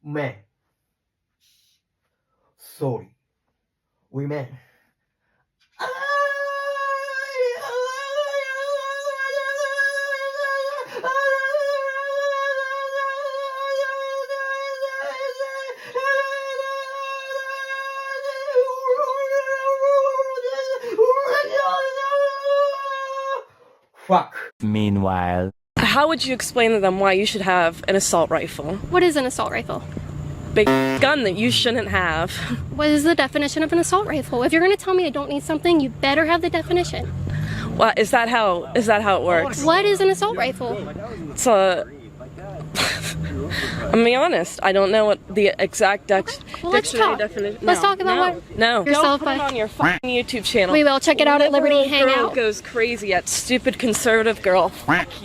Men. Sorry. Women. Fuck. Meanwhile, how would you explain to them why you should have an assault rifle? What is an assault rifle? Big gun that you shouldn't have. What is the definition of an assault rifle? If you're going to tell me I don't need something, you better have the definition. Well, is that how it works? What is an assault rifle? It's a... I'm being honest. I don't know what the exact dictionary definition. Let's talk about what. No. Yourself. Don't put it on your fucking YouTube channel. We will check it out at Liberty Hangout. Girl goes crazy at stupid conservative girl.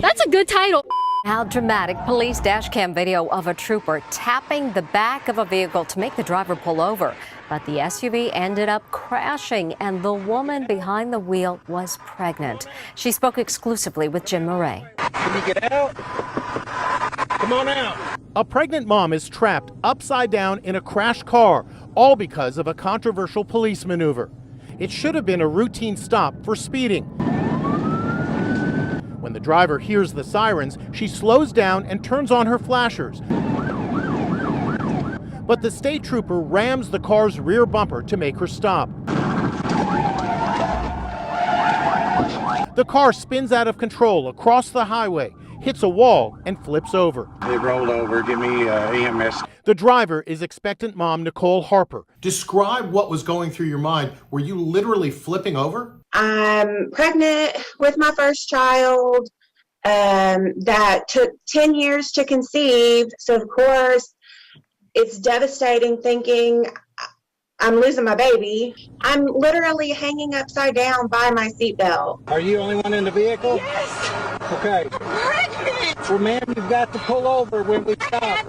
That's a good title. Now dramatic police dash cam video of a trooper tapping the back of a vehicle to make the driver pull over. But the SUV ended up crashing and the woman behind the wheel was pregnant. She spoke exclusively with Jim Murray. Can you get out? Come on out. A pregnant mom is trapped upside down in a crashed car, all because of a controversial police maneuver. It should have been a routine stop for speeding. When the driver hears the sirens, she slows down and turns on her flashers. But the state trooper rams the car's rear bumper to make her stop. The car spins out of control across the highway, hits a wall, and flips over. It rolled over. Give me EMS. The driver is expectant mom Nicole Harper. Describe what was going through your mind. Were you literally flipping over? I'm pregnant with my first child. That took 10 years to conceive. So, of course, it's devastating thinking I'm losing my baby. I'm literally hanging upside down by my seatbelt. Are you the only one in the vehicle? Yes. Okay. Well, ma'am, you've got to pull over when we stop.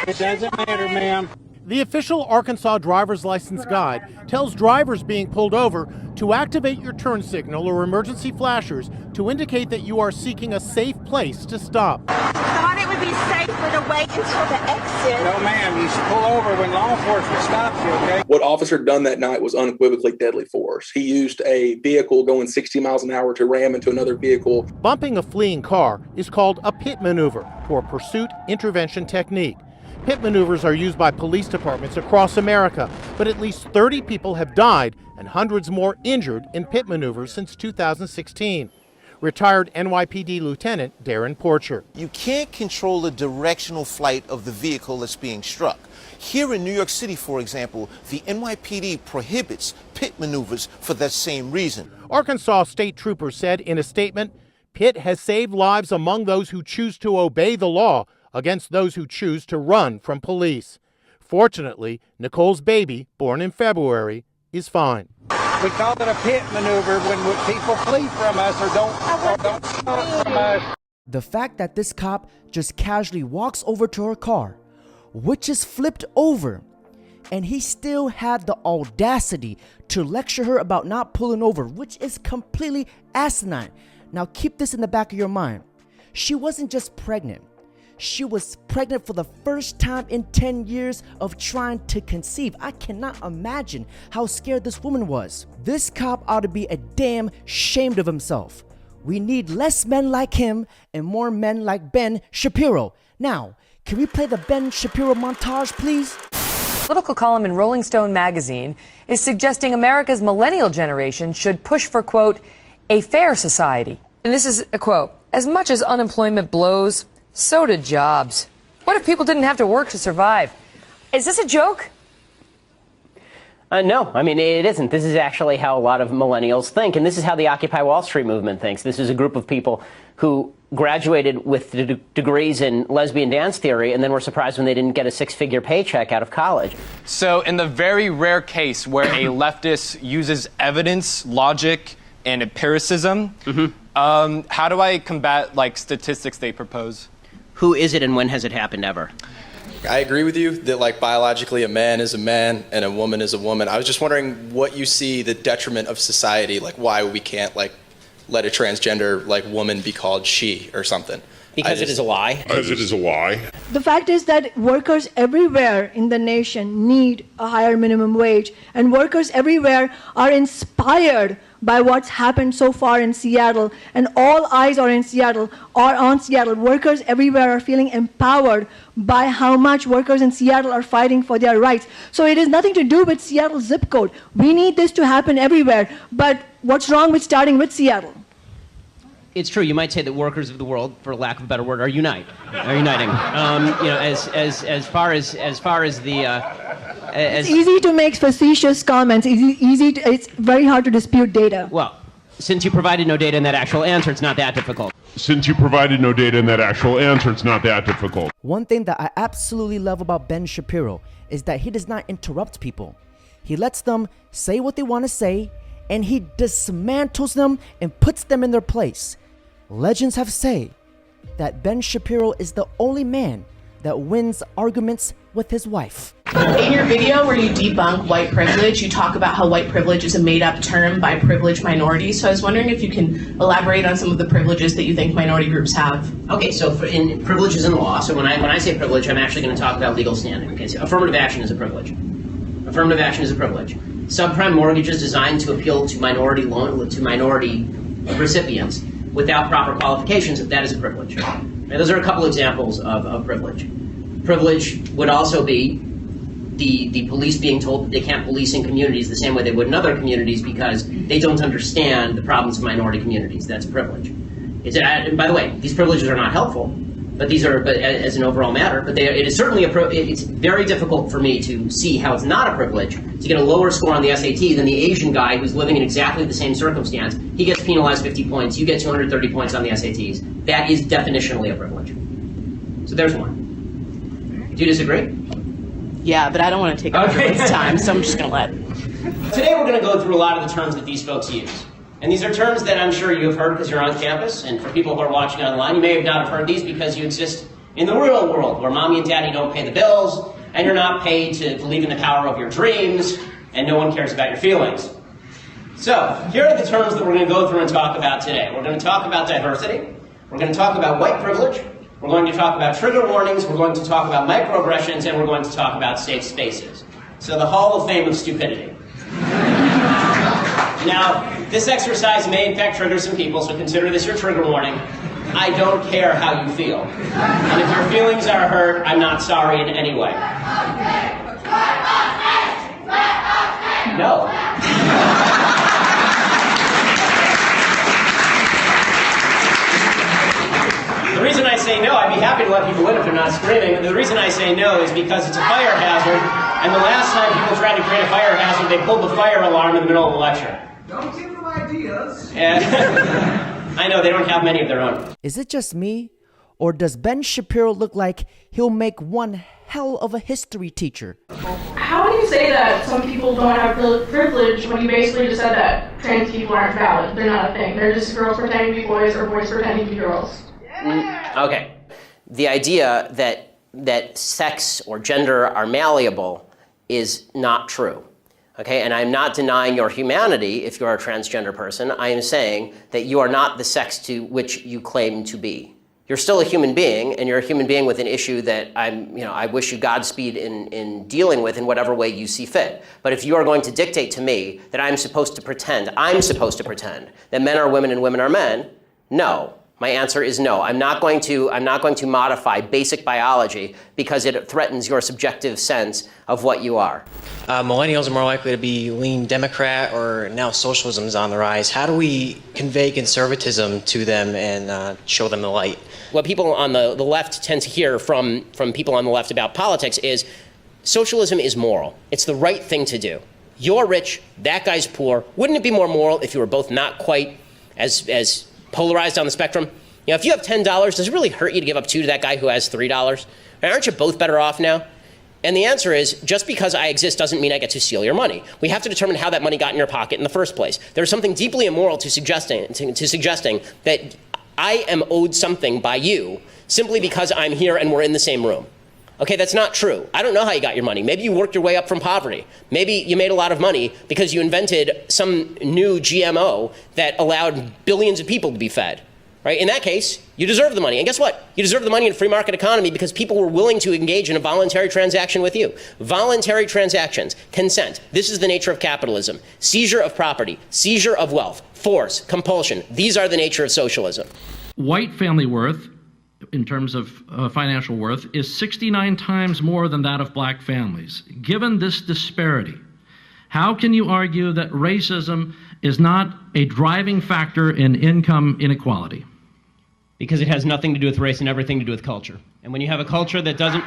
It doesn't matter, ma'am. The official Arkansas driver's license guide tells drivers being pulled over to activate your turn signal or emergency flashers to indicate that you are seeking a safe place to stop. Thought it would be safer to wait until the exit. No, ma'am, you should pull over when law enforcement stops you, okay? What officer done that night was unequivocally deadly force. He used a vehicle going 60 miles an hour to ram into another vehicle. Bumping a fleeing car is called a pit maneuver, or pursuit intervention technique. Pit maneuvers are used by police departments across America, but at least 30 people have died and hundreds more injured in pit maneuvers since 2016. Retired NYPD Lieutenant Darren Porcher. You can't control the directional flight of the vehicle that's being struck. Here in New York City, for example, the NYPD prohibits pit maneuvers for that same reason. Arkansas state troopers said in a statement, "Pit has saved lives among those who choose to obey the law against those who choose to run from police." Fortunately, Nicole's baby, born in February, is fine. We call it a pit maneuver when people flee from us or don't stop from us. The fact that this cop just casually walks over to her car, which is flipped over, and he still had the audacity to lecture her about not pulling over, which is completely asinine. Now keep this in the back of your mind. She wasn't just pregnant. She was pregnant for the first time in 10 years of trying to conceive. I cannot imagine how scared this woman was. This cop ought to be a damn ashamed of himself. We need less men like him and more men like Ben Shapiro. Now, can we play the Ben Shapiro montage, please? A political column in Rolling Stone magazine is suggesting America's millennial generation should push for, quote, a fair society. And this is a quote: "As much as unemployment blows, so do jobs. What if people didn't have to work to survive?" Is this a joke? No, I mean, it isn't. This is actually how a lot of millennials think, and this is how the Occupy Wall Street movement thinks. This is a group of people who graduated with degrees in lesbian dance theory and then were surprised when they didn't get a six-figure paycheck out of college. So in the very rare case where a leftist uses evidence, logic, and empiricism, how do I combat, like, statistics they propose? Who is it and when has it happened ever? I agree with you that, like, biologically a man is a man and a woman is a woman. I was just wondering what you see the detriment of society, like why we can't, like, let a transgender, like, woman be called she or something. Because it is a lie. As it is a lie. the fact is that workers everywhere in the nation need a higher minimum wage, and workers everywhere are inspired by what's happened so far in Seattle, and all eyes are on Seattle. Workers everywhere are feeling empowered by how much workers in Seattle are fighting for their rights. So it has nothing to do with Seattle zip code. We need this to happen everywhere, but what's wrong with starting with Seattle? It's true. You might say that workers of the world, for lack of a better word, are uniting. As far as the. It's easy to make facetious comments. It's very hard to dispute data. Well, since you provided no data in that actual answer, it's not that difficult. One thing that I absolutely love about Ben Shapiro is that he does not interrupt people. He lets them say what they want to say, and he dismantles them and puts them in their place. Legends have said that Ben Shapiro is the only man that wins arguments with his wife. In your video where you debunk white privilege, you talk about how white privilege is a made-up term by privileged minorities. So I was wondering if you can elaborate on some of the privileges that you think minority groups have. Okay, so in privileges in law, so when I say privilege, I'm actually going to talk about legal standing. Okay, so affirmative action is a privilege. Affirmative action is a privilege. Subprime mortgages designed to appeal to minority recipients without proper qualifications, that is a privilege. Now, those are a couple examples of privilege. Privilege would also be the police being told that they can't police in communities the same way they would in other communities because they don't understand the problems of minority communities. That's a privilege. And by the way, these privileges are not helpful, but these are as an overall matter. But it is certainly it's very difficult for me to see how it's not a privilege to get a lower score on the SAT than the Asian guy who's living in exactly the same circumstance. He gets penalized 50 points. You get 230 points on the SATs. That is definitionally a privilege. So there's one. Do you disagree? Yeah, but I don't want to take up everyone's time, so I'm just going to let. Today we're going to go through a lot of the terms that these folks use. And these are terms that I'm sure you have heard because you're on campus, and for people who are watching online, you may have not have heard these because you exist in the real world where mommy and daddy don't pay the bills, and you're not paid to believe in the power of your dreams, and no one cares about your feelings. So, here are the terms that we're going to go through and talk about today. We're going to talk about diversity, we're going to talk about white privilege, we're going to talk about trigger warnings, we're going to talk about microaggressions, and we're going to talk about safe spaces. So the Hall of Fame of stupidity. Now, this exercise may in fact trigger some people, so consider this your trigger warning. I don't care how you feel. And if your feelings are hurt, I'm not sorry in any way. No. The reason I say no, I'd be happy to let people in if they're not screaming. The reason I say no is because it's a fire hazard, and the last time people tried to create a fire hazard, they pulled the fire alarm in the middle of the lecture. Don't give them ideas. I know, they don't have many of their own. Is it just me, or does Ben Shapiro look like he'll make one hell of a history teacher? How do you say that some people don't have privilege when you basically just said that trans people aren't valid? They're not a thing. They're just girls pretending to be boys or boys pretending to be girls. Okay. The idea that sex or gender are malleable is not true. Okay, and I'm not denying your humanity if you're a transgender person. I am saying that you are not the sex to which you claim to be. You're still a human being, and you're a human being with an issue that I wish you Godspeed in dealing with in whatever way you see fit. But if you are going to dictate to me that I'm supposed to pretend that men are women and women are men, no. My answer is no. I'm not going to modify basic biology because it threatens your subjective sense of what you are. Millennials are more likely to be lean Democrat, or now socialism is on the rise. How do we convey conservatism to them and show them the light? What people on the left tend to hear from people on the left about politics is socialism is moral. It's the right thing to do. You're rich, that guy's poor. Wouldn't it be more moral if you were both not quite as polarized on the spectrum? If you have $10, does it really hurt you to give up $2 to that guy who has $3? Aren't you both better off now? And the answer is, just because I exist doesn't mean I get to steal your money. We have to determine how that money got in your pocket in the first place. There's something deeply immoral to suggesting that I am owed something by you simply because I'm here and we're in the same room. Okay, that's not true. I don't know how you got your money. Maybe you worked your way up from poverty. Maybe you made a lot of money because you invented some new GMO that allowed billions of people to be fed. right? In that case, you deserve the money. And guess what? You deserve the money in a free market economy because people were willing to engage in a voluntary transaction with you. Voluntary transactions, consent. This is the nature of capitalism. Seizure of property, seizure of wealth, force, compulsion. These are the nature of socialism. White family worth, in terms of financial worth, is 69 times more than that of black families. Given this disparity, how can you argue that racism is not a driving factor in income inequality? Because it has nothing to do with race and everything to do with culture. And when you have a culture that doesn't,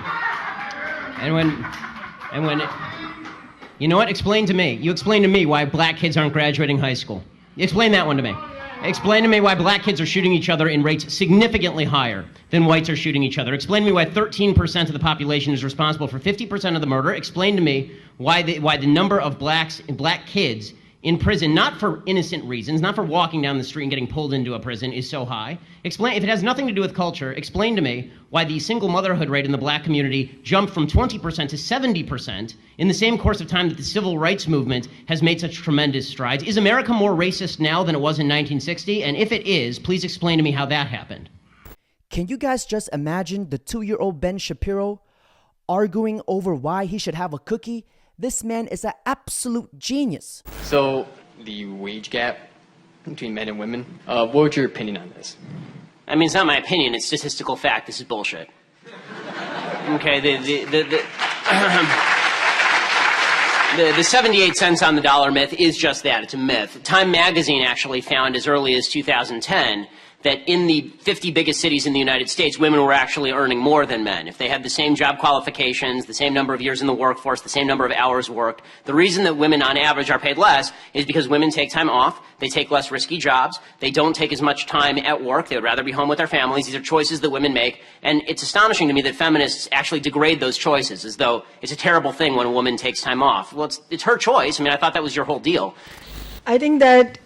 you know what? Explain to me. You explain to me why black kids aren't graduating high school. Explain that one to me. Explain to me why black kids are shooting each other in rates significantly higher than whites are shooting each other. Explain to me why 13% of the population is responsible for 50% of the murder. Explain to me why the number of black kids in prison, not for innocent reasons, not for walking down the street and getting pulled into a prison, is so high. Explain, if it has nothing to do with culture, explain to me why the single motherhood rate in the black community jumped from 20% to 70% in the same course of time that the civil rights movement has made such tremendous strides. Is America more racist now than it was in 1960? And if it is, please explain to me how that happened. Can you guys just imagine the 2-year-old Ben Shapiro arguing over why he should have a cookie? This man is an absolute genius. So, the wage gap between men and women, what would your opinion on this? I mean, it's not my opinion, it's statistical fact. This is bullshit. Okay, the 78 cents on the dollar myth is just that. It's a myth. Time magazine actually found as early as 2010 that in the 50 biggest cities in the United States, women were actually earning more than men. If they had the same job qualifications, the same number of years in the workforce, the same number of hours worked, the reason that women on average are paid less is because women take time off, they take less risky jobs, they don't take as much time at work, they would rather be home with their families. These are choices that women make, and it's astonishing to me that feminists actually degrade those choices as though it's a terrible thing when a woman takes time off. Well, it's her choice. I mean, I thought that was your whole deal. I think that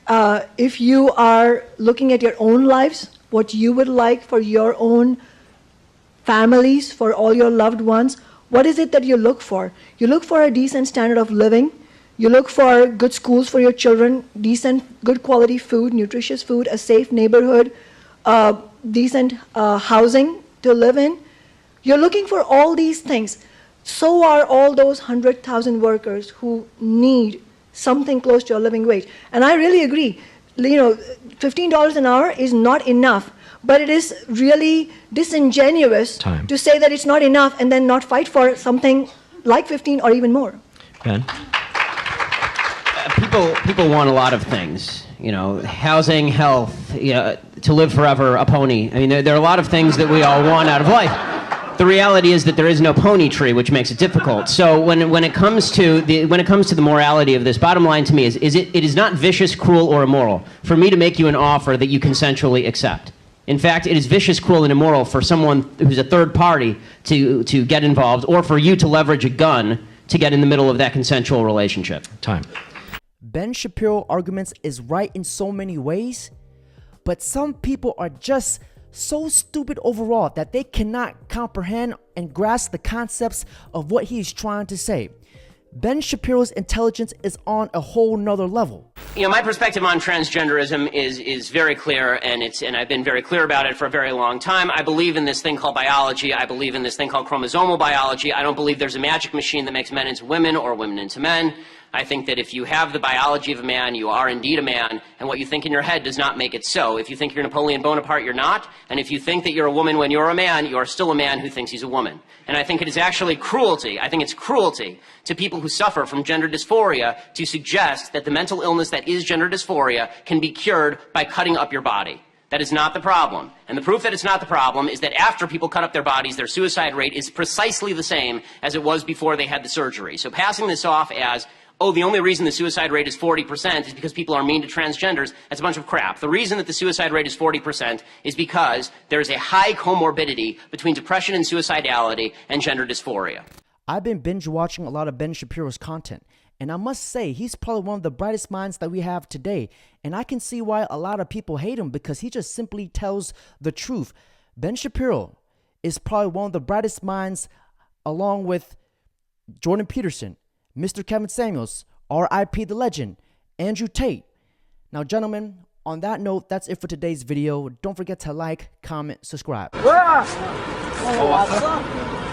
if you are looking at your own lives, what you would like for your own families, for all your loved ones, what is it that you look for? You look for a decent standard of living. You look for good schools for your children, decent, good quality food, nutritious food, a safe neighborhood, decent housing to live in. You're looking for all these things. So are all those 100,000 workers who need something close to a living wage. And I really agree, $15 an hour is not enough, but it is really disingenuous to say that it's not enough and then not fight for something like 15 or even more. Ben? People want a lot of things, housing, health, to live forever, a pony. I mean, there are a lot of things that we all want out of life. The reality is that there is no pony tree, which makes it difficult. So when it comes to the morality of this, bottom line to me is it is not vicious, cruel, or immoral for me to make you an offer that you consensually accept. In fact, it is vicious, cruel, and immoral for someone who's a third party to get involved, or for you to leverage a gun to get in the middle of that consensual relationship. Time. Ben Shapiro arguments is right in so many ways, but some people are just so stupid overall that they cannot comprehend and grasp the concepts of what he is trying to say. Ben Shapiro's intelligence is on a whole nother level. My perspective on transgenderism is very clear, and I've been very clear about it for a very long time. I believe in this thing called biology. I believe in this thing called chromosomal biology. I don't believe there's a magic machine that makes men into women or women into men. I think that if you have the biology of a man, you are indeed a man, and what you think in your head does not make it so. If you think you're Napoleon Bonaparte, you're not, and if you think that you're a woman when you're a man, you are still a man who thinks he's a woman. And I think it is actually cruelty. I think it's cruelty to people who suffer from gender dysphoria to suggest that the mental illness that is gender dysphoria can be cured by cutting up your body. That is not the problem. And the proof that it's not the problem is that after people cut up their bodies, their suicide rate is precisely the same as it was before they had the surgery. So passing this off as, oh, the only reason the suicide rate is 40% is because people are mean to transgenders, that's a bunch of crap. The reason that the suicide rate is 40% is because there is a high comorbidity between depression and suicidality and gender dysphoria. I've been binge watching a lot of Ben Shapiro's content, and I must say he's probably one of the brightest minds that we have today, and I can see why a lot of people hate him because he just simply tells the truth. Ben Shapiro is probably one of the brightest minds along with Jordan Peterson, Mr. Kevin Samuels, R.I.P. the legend, Andrew Tate. Now, gentlemen, On that note, that's it for today's video. Don't forget to like, comment, subscribe. Oh, what's up?